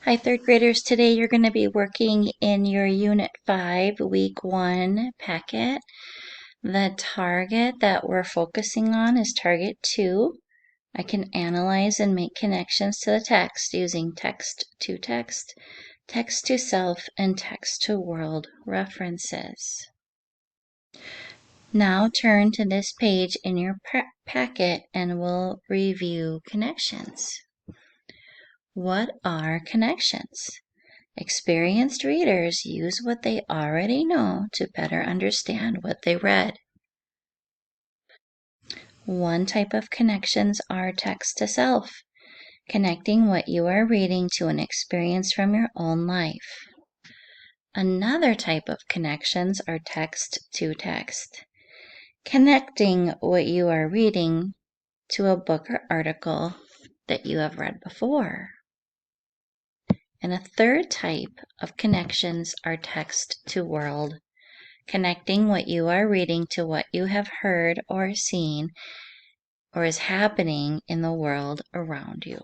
Hi, third graders. Today you're going to be working in your Unit 5, Week 1 packet. The target that we're focusing on is Target 2. I can analyze and make connections to the text using text-to-text, text-to-self, and text-to-world references. Now turn to this page in your packet and we'll review connections. What are connections? Experienced readers use what they already know to better understand what they read. One type of connections are text-to-self, connecting what you are reading to an experience from your own life. Another type of connections are text-to-text, connecting what you are reading to a book or article that you have read before. And a third type of connections are text-to-world, connecting what you are reading to what you have heard or seen or is happening in the world around you.